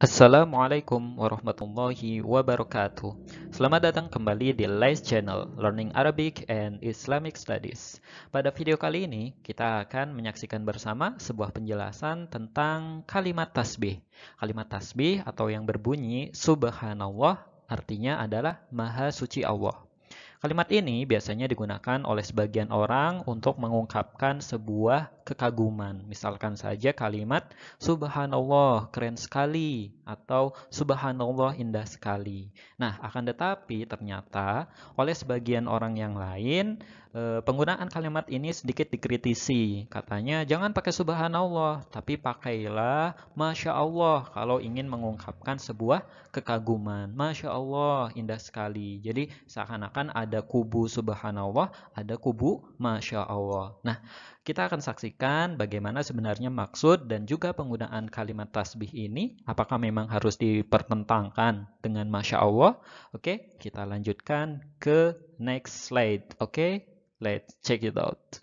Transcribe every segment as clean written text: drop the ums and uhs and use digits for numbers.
Assalamualaikum warahmatullahi wabarakatuh. Selamat datang kembali di Lais Channel, Learning Arabic and Islamic Studies. Pada video kali ini, kita akan menyaksikan bersama sebuah penjelasan tentang kalimat tasbih. Kalimat tasbih atau yang berbunyi Subhanallah artinya adalah Maha Suci Allah. Kalimat ini biasanya digunakan oleh sebagian orang untuk mengungkapkan sebuah kekaguman. Misalkan saja kalimat Subhanallah keren sekali atau Subhanallah indah sekali. Nah, akan tetapi ternyata oleh sebagian orang yang lain penggunaan kalimat ini sedikit dikritisi. Katanya jangan pakai Subhanallah, tapi pakailah Masya Allah kalau ingin mengungkapkan sebuah kekaguman. Masya Allah, indah sekali. Jadi seakan-akan ada kubu Subhanallah, ada kubu Masya Allah. Nah, kita akan saksikan bagaimana sebenarnya maksud dan juga penggunaan kalimat tasbih ini. Apakah memang harus dipertentangkan dengan Masya Allah? Oke, kita lanjutkan ke next slide. Oke, let's check it out.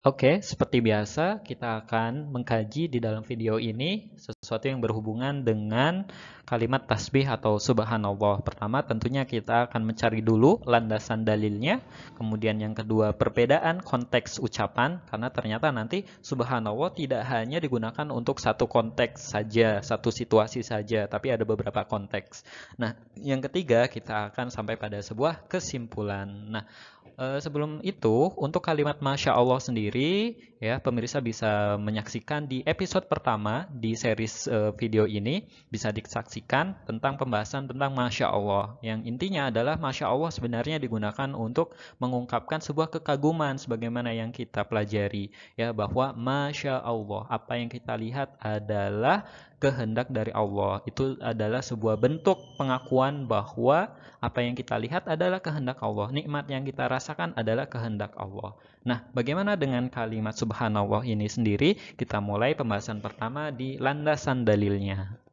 Oke, seperti biasa, kita akan mengkaji di dalam video ini sesuatu yang berhubungan dengan kalimat tasbih atau subhanallah. Pertama, tentunya kita akan mencari dulu landasan dalilnya. Kemudian yang kedua, perbedaan konteks ucapan. Karena ternyata nanti subhanallah tidak hanya digunakan untuk satu konteks saja, satu situasi saja, tapi ada beberapa konteks. Nah, yang ketiga, kita akan sampai pada sebuah kesimpulan. Nah, sebelum itu, untuk kalimat Masya Allah sendiri, ya pemirsa bisa menyaksikan di episode pertama di series video ini, bisa disaksikan tentang pembahasan tentang Masya Allah. Yang intinya adalah Masya Allah sebenarnya digunakan untuk mengungkapkan sebuah kekaguman sebagaimana yang kita pelajari. Ya, bahwa Masya Allah, apa yang kita lihat adalah kehendak dari Allah. Itu adalah sebuah bentuk pengakuan bahwa apa yang kita lihat adalah kehendak Allah. Nikmat yang kita rasakan adalah kehendak Allah. Nah, bagaimana dengan kalimat subhanallah ini sendiri? Kita mulai pembahasan pertama di landasan dalilnya.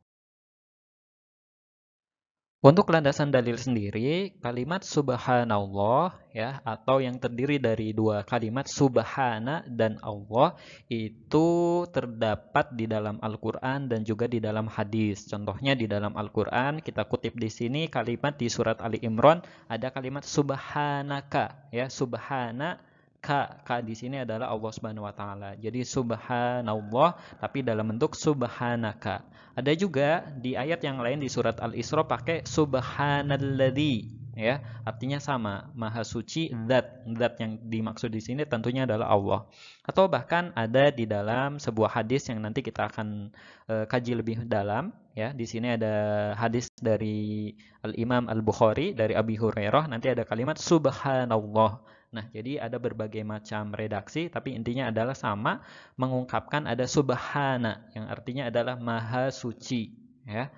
Untuk landasan dalil sendiri, kalimat subhanallah ya atau yang terdiri dari dua kalimat subhana dan Allah itu terdapat di dalam Al-Qur'an dan juga di dalam hadis. Contohnya di dalam Al-Qur'an kita kutip di sini kalimat di surat Ali Imran ada kalimat subhanaka ya subhana Ka di sini adalah Allah Subhanahu wa taala. Jadi subhanallah tapi dalam bentuk subhanaka. Ada juga di ayat yang lain di surat Al-Isra pakai subhanalladzi ya, artinya sama, maha suci zat. Zat yang dimaksud di sini tentunya adalah Allah. Atau bahkan ada di dalam sebuah hadis yang nanti kita akan kaji lebih dalam ya. Di sini ada hadis dari Al-Imam Al-Bukhari dari Abi Hurairah, nanti ada kalimat subhanallah. Nah, jadi ada berbagai macam redaksi, tapi intinya adalah sama, mengungkapkan ada subhana, yang artinya adalah maha suci. Ya.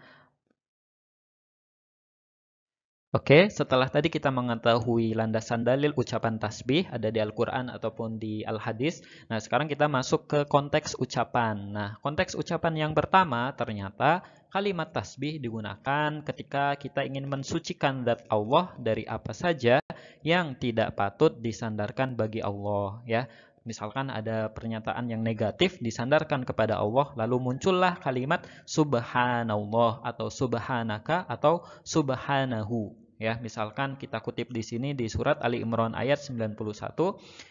Oke, setelah tadi kita mengetahui landasan dalil ucapan tasbih, ada di Al-Quran ataupun di Al-Hadis. Nah, sekarang kita masuk ke konteks ucapan. Nah, konteks ucapan yang pertama ternyata kalimat tasbih digunakan ketika kita ingin mensucikan zat Allah dari apa saja yang tidak patut disandarkan bagi Allah ya. Misalkan ada pernyataan yang negatif disandarkan kepada Allah lalu muncullah kalimat subhanallah atau subhanaka atau subhanahu ya. Misalkan kita kutip di sini di surat Ali Imran ayat 91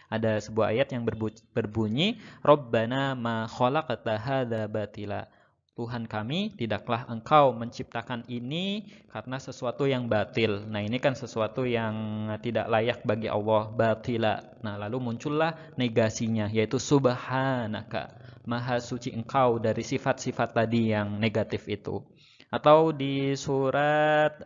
ada sebuah ayat yang berbunyi Rabbana ma khalaqta hadza batila. Tuhan kami, tidaklah engkau menciptakan ini karena sesuatu yang batil. Nah, ini kan sesuatu yang tidak layak bagi Allah, batila. Nah, lalu muncullah negasinya, yaitu subhanaka. Maha suci engkau dari sifat-sifat tadi yang negatif itu. Atau di surat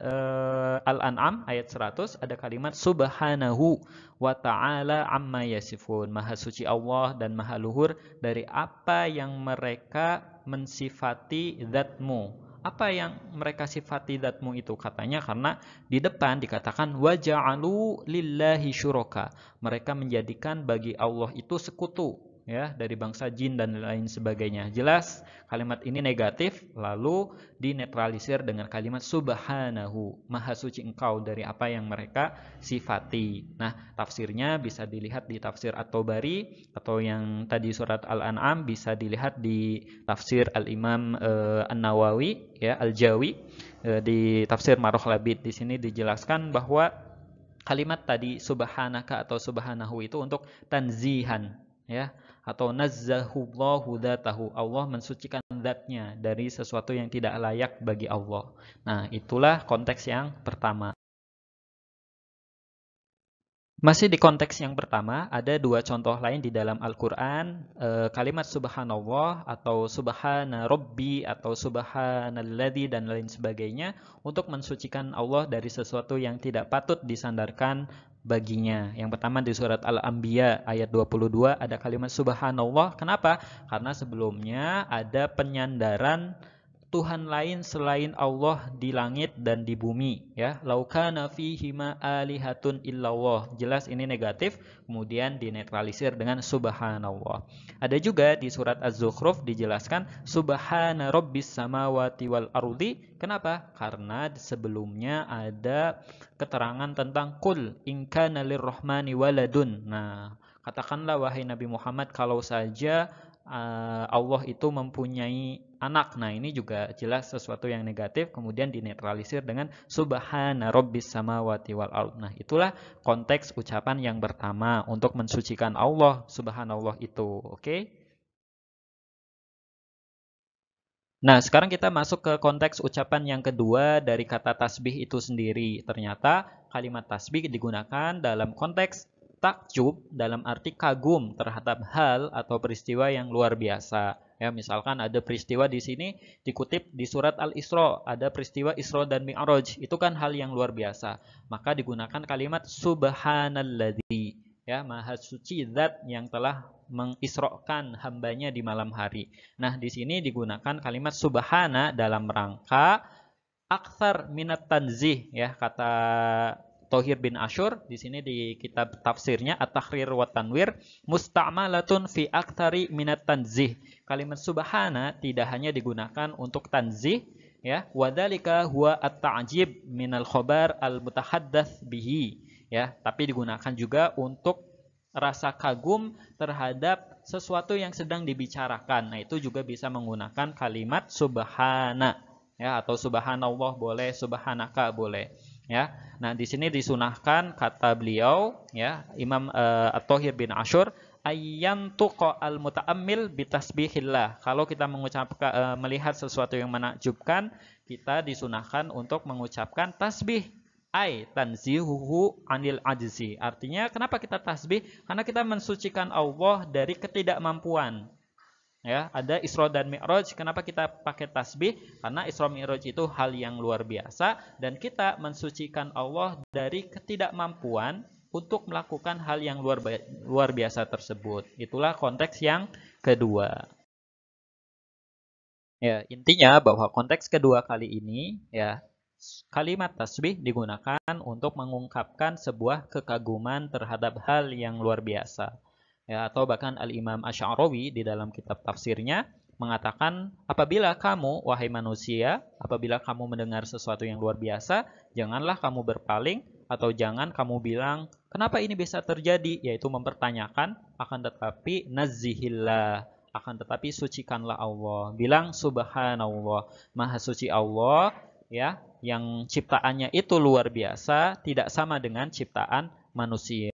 Al-An'am ayat 100 ada kalimat subhanahu wa ta'ala amma yasifun. Maha suci Allah dan maha luhur dari apa yang mereka mensifati zatmu. Apa yang mereka sifati zatmu itu? Katanya karena di depan dikatakan waja'alu lillahi syuraka. Mereka menjadikan bagi Allah itu sekutu. ya, dari bangsa jin dan lain sebagainya. Jelas kalimat ini negatif, lalu dinetralisir dengan kalimat subhanahu, maha suci engkau dari apa yang mereka sifati. Nah, tafsirnya bisa dilihat di tafsir At-Tabari, atau yang tadi surat Al-An'am bisa dilihat di tafsir Al-Imam An-Nawawi, ya, Al-Jawi, di tafsir Maruh Labid. Di sini dijelaskan bahwa kalimat tadi subhanaka atau subhanahu itu untuk tanzihan, ya, atau nazzahullahu dzatahu, Allah mensucikan zatnya dari sesuatu yang tidak layak bagi Allah. Nah, itulah konteks yang pertama. Masih di konteks yang pertama, ada dua contoh lain di dalam Al-Quran. Kalimat subhanallah atau subhana rabbi atau subhanalladzi dan lain sebagainya untuk mensucikan Allah dari sesuatu yang tidak patut disandarkan baginya. Yang pertama di surat Al-Anbiya ayat 22 ada kalimat subhanallah. Kenapa? Karena sebelumnya ada penyandaran Tuhan lain selain Allah di langit dan di bumi, ya. Laukana fihima alihatun illallah. Jelas ini negatif, kemudian dinetralisir dengan subhanallah. Ada juga di surat Az-Zukhruf dijelaskan subhana rabbis samawati wal ardi. Kenapa? Karena sebelumnya ada keterangan tentang qul in kana lirrahmani waladun. Nah, katakanlah wahai Nabi Muhammad, kalau saja Allah itu mempunyai anak. Nah, ini juga jelas sesuatu yang negatif, kemudian dinetralisir dengan subhana rabbis samawati wal ard. Nah, itulah konteks ucapan yang pertama untuk mensucikan Allah, subhanallah itu. Oke? Nah, sekarang kita masuk ke konteks ucapan yang kedua dari kata tasbih itu sendiri. Ternyata kalimat tasbih digunakan dalam konteks takjub, dalam arti kagum terhadap hal atau peristiwa yang luar biasa. Ya, misalkan ada peristiwa di sini dikutip di surat Al-Isra, ada peristiwa Isra dan Mi'raj. Itu kan hal yang luar biasa. Maka digunakan kalimat subhanalladzi. Ya, maha suci zat yang telah mengisrokan hambanya di malam hari. Nah, di sini digunakan kalimat subhana dalam rangka akthar minat tanzih, ya, kata Thohir bin Ashur di sini di kitab tafsirnya At-Tahrir wa Tanwir, musta'malatun fi aktsari minat tanzih. Kalimat subhana tidak hanya digunakan untuk tanzih, ya, wadzalika huwa at-ta'jib minal khabar al-mutahaddats bihi, ya, tapi digunakan juga untuk rasa kagum terhadap sesuatu yang sedang dibicarakan. Nah, itu juga bisa menggunakan kalimat subhana, ya, atau subhanallah boleh, subhanaka boleh, ya. Nah, di sini disunahkan kata beliau, ya, Imam At-Thohir bin Ashur, ayyantuqa al-muta'ammil bitasbihillah. Kalau kita mengucapkan melihat sesuatu yang menakjubkan, kita disunahkan untuk mengucapkan tasbih. Tanzihuhu anil ajzi. Artinya kenapa kita tasbih? Karena kita mensucikan Allah dari ketidakmampuan. Ya, ada Isra dan Mi'raj. Kenapa kita pakai tasbih? Karena Isra Mi'raj itu hal yang luar biasa dan kita mensucikan Allah dari ketidakmampuan untuk melakukan hal yang luar biasa tersebut. Itulah konteks yang kedua. Ya, intinya bahwa konteks kedua kali ini, ya, kalimat tasbih digunakan untuk mengungkapkan sebuah kekaguman terhadap hal yang luar biasa. Ya, atau bahkan Al-Imam Asy'arawi di dalam kitab tafsirnya mengatakan, apabila kamu, wahai manusia, apabila kamu mendengar sesuatu yang luar biasa, janganlah kamu berpaling atau jangan kamu bilang, kenapa ini bisa terjadi? Yaitu mempertanyakan, akan tetapi nazihillah, akan tetapi sucikanlah Allah. Bilang subhanallah, maha suci Allah, ya, yang ciptaannya itu luar biasa, tidak sama dengan ciptaan manusia.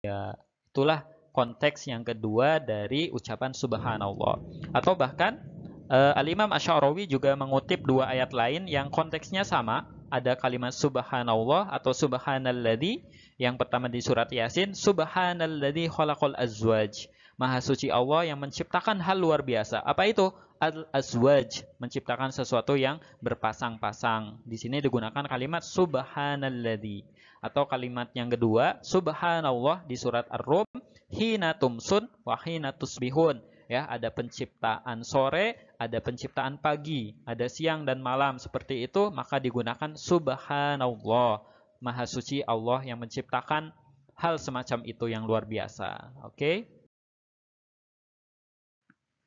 Itulah konteks yang kedua dari ucapan subhanallah. Atau bahkan Al-Imam Asy'arawi juga mengutip dua ayat lain yang konteksnya sama. Ada kalimat subhanallah atau subhanalladzi. Yang pertama di surat Yasin, subhanalladzi khalaqal azwaj. Maha suci Allah yang menciptakan hal luar biasa. Apa itu? Al-azwaj, menciptakan sesuatu yang berpasang-pasang. Di sini digunakan kalimat subhanalladzi. Atau kalimat yang kedua, subhanallah di surat Ar-Rum, hina tumsun wa hina tusbihun. Ya, ada penciptaan sore, ada penciptaan pagi, ada siang dan malam, seperti itu, maka digunakan subhanallah. Maha suci Allah yang menciptakan hal semacam itu yang luar biasa. Oke?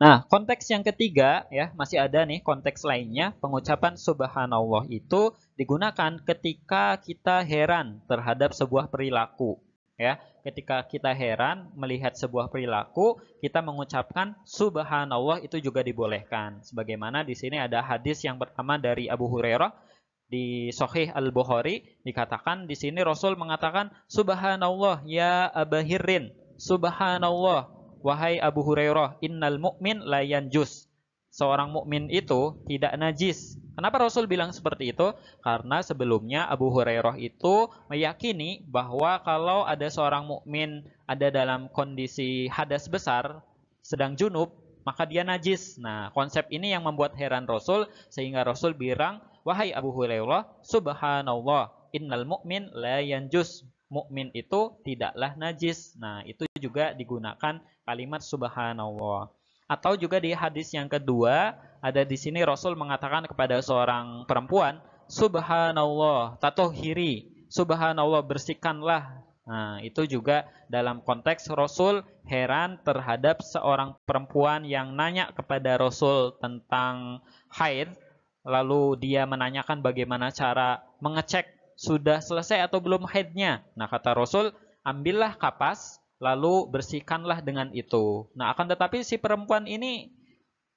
Nah, konteks yang ketiga ya, masih ada nih konteks lainnya. Pengucapan subhanallah itu digunakan ketika kita heran terhadap sebuah perilaku. Ya, ketika kita heran melihat sebuah perilaku, kita mengucapkan subhanallah itu juga dibolehkan. Sebagaimana di sini ada hadis yang pertama dari Abu Hurairah di Sahih Al-Bukhari dikatakan di sini Rasul mengatakan subhanallah ya Abahirin, subhanallah wahai Abu Hurairah, innal mu'min la yanjus. Seorang mukmin itu tidak najis. Kenapa Rasul bilang seperti itu? Karena sebelumnya Abu Hurairah itu meyakini bahwa kalau ada seorang mukmin ada dalam kondisi hadas besar, sedang junub, maka dia najis. Nah, konsep ini yang membuat heran Rasul sehingga Rasul bilang, wahai Abu Hurairah, subhanallah, innal mu'min la yanjus. Mukmin itu tidaklah najis. Nah, itu juga digunakan kalimat subhanallah. Atau juga di hadis yang kedua, ada di sini Rasul mengatakan kepada seorang perempuan, subhanallah, tatohiri, subhanallah, bersihkanlah. Nah, itu juga dalam konteks Rasul heran terhadap seorang perempuan yang nanya kepada Rasul tentang haid, lalu dia menanyakan bagaimana cara mengecek sudah selesai atau belum haidnya. Nah, kata Rasul, ambillah kapas, lalu bersihkanlah dengan itu. Nah, akan tetapi si perempuan ini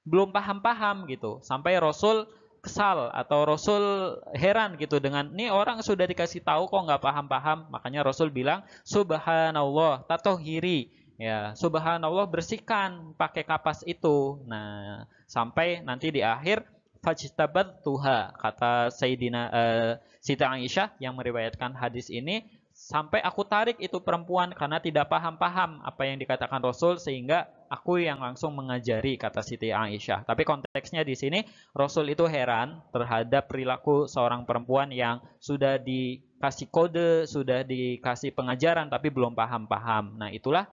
belum paham-paham gitu. Sampai Rasul kesal atau Rasul heran gitu dengan ini orang sudah dikasih tahu kok nggak paham-paham. Makanya Rasul bilang subhanallah tatohiri. Ya, subhanallah bersihkan pakai kapas itu. Nah, sampai nanti di akhir fajtabat tuha kata Siti Aisyah yang meriwayatkan hadis ini, sampai aku tarik itu perempuan karena tidak paham-paham apa yang dikatakan Rasul sehingga aku yang langsung mengajari, kata Siti Aisyah. Tapi konteksnya di sini Rasul itu heran terhadap perilaku seorang perempuan yang sudah dikasih kode, sudah dikasih pengajaran tapi belum paham-paham. Nah, itulah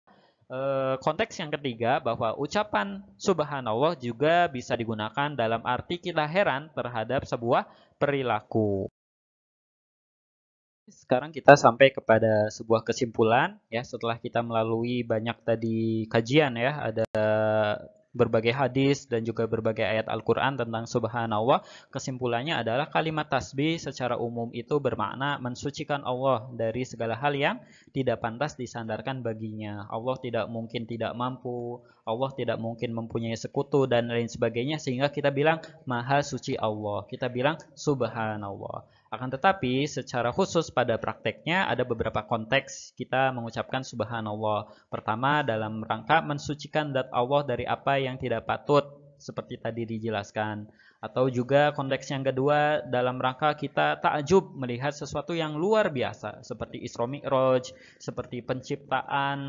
konteks yang ketiga bahwa ucapan subhanallah juga bisa digunakan dalam arti kita heran terhadap sebuah perilaku. Sekarang kita sampai kepada sebuah kesimpulan ya, setelah kita melalui banyak tadi kajian ya, ada berbagai hadis dan juga berbagai ayat Al-Quran tentang subhanallah. Kesimpulannya adalah kalimat tasbih secara umum itu bermakna mensucikan Allah dari segala hal yang tidak pantas disandarkan baginya. Allah tidak mungkin tidak mampu, Allah tidak mungkin mempunyai sekutu dan lain sebagainya, sehingga kita bilang maha suci Allah, kita bilang subhanallah. Akan tetapi secara khusus pada prakteknya ada beberapa konteks kita mengucapkan subhanallah. Pertama dalam rangka mensucikan zat Allah dari apa yang tidak patut seperti tadi dijelaskan. Atau juga konteks yang kedua dalam rangka kita takjub melihat sesuatu yang luar biasa seperti Isra Mi'raj, seperti penciptaan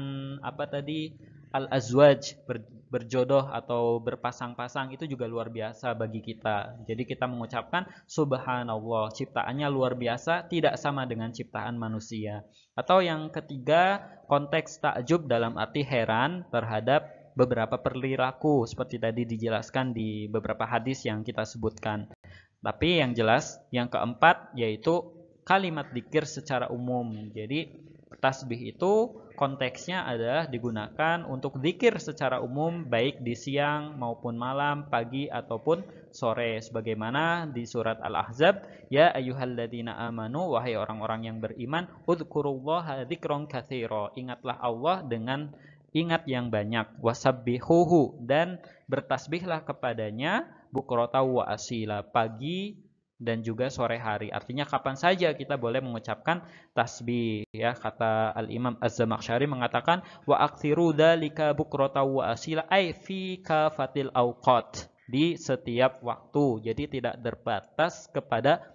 apa tadi al-azwaj, berjodoh atau berpasang-pasang, itu juga luar biasa bagi kita. Jadi kita mengucapkan subhanallah, ciptaannya luar biasa, tidak sama dengan ciptaan manusia. Atau yang ketiga, konteks takjub dalam arti heran terhadap beberapa perilaku seperti tadi dijelaskan di beberapa hadis yang kita sebutkan. Tapi yang jelas, yang keempat yaitu kalimat dzikir secara umum. Jadi tasbih itu konteksnya adalah digunakan untuk dzikir secara umum baik di siang maupun malam, pagi ataupun sore, sebagaimana di surat Al-Ahzab, ya ayyuhalladzina amanu, wahai orang-orang yang beriman, udzkurullaha dzikron katsira, ingatlah Allah dengan ingat yang banyak, wasabbihuhu, dan bertasbihlah kepadanya bukrata wa asila, pagi dan juga sore hari. Artinya kapan saja kita boleh mengucapkan tasbih ya. Kata Al-Imam Az-Zamakhsyari mengatakan wa aktsiru dzalika bukrata wa asila ay fi kafatil awqat, di setiap waktu. Jadi tidak terbatas kepada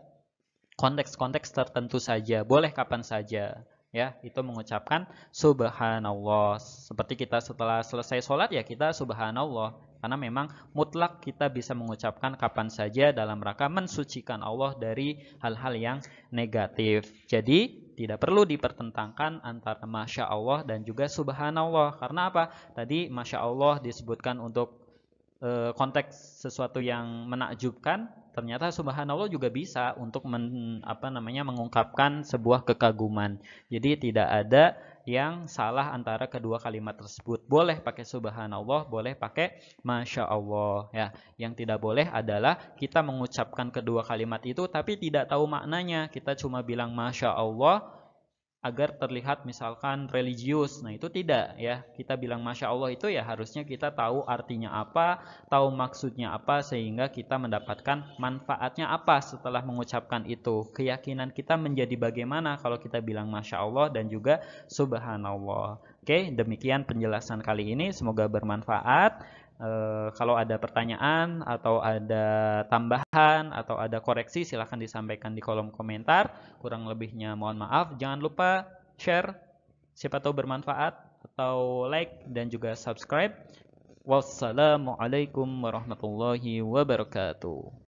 konteks-konteks tertentu saja, boleh kapan saja. Ya, itu mengucapkan subhanallah. Seperti kita setelah selesai sholat ya kita subhanallah. Karena memang mutlak kita bisa mengucapkan kapan saja dalam rangka mensucikan Allah dari hal-hal yang negatif. Jadi tidak perlu dipertentangkan antara Masya Allah dan juga subhanallah. Karena apa? Tadi Masya Allah disebutkan untuk konteks sesuatu yang menakjubkan, ternyata subhanallah juga bisa untuk mengungkapkan sebuah kekaguman. Jadi tidak ada yang salah antara kedua kalimat tersebut. Boleh pakai subhanallah, boleh pakai masya Allah. Ya, yang tidak boleh adalah kita mengucapkan kedua kalimat itu tapi tidak tahu maknanya. Kita cuma bilang masya Allah agar terlihat misalkan religius. Nah, itu tidak ya. Kita bilang masya Allah itu ya harusnya kita tahu artinya apa, tahu maksudnya apa sehingga kita mendapatkan manfaatnya apa setelah mengucapkan itu. Keyakinan kita menjadi bagaimana kalau kita bilang masya Allah dan juga subhanallah. Oke, demikian penjelasan kali ini, semoga bermanfaat. Kalau ada pertanyaan atau ada tambahan atau ada koreksi silahkan disampaikan di kolom komentar. Kurang lebihnya mohon maaf. Jangan lupa share, siapa tahu bermanfaat, atau like dan juga subscribe. Wassalamualaikum warahmatullahi wabarakatuh.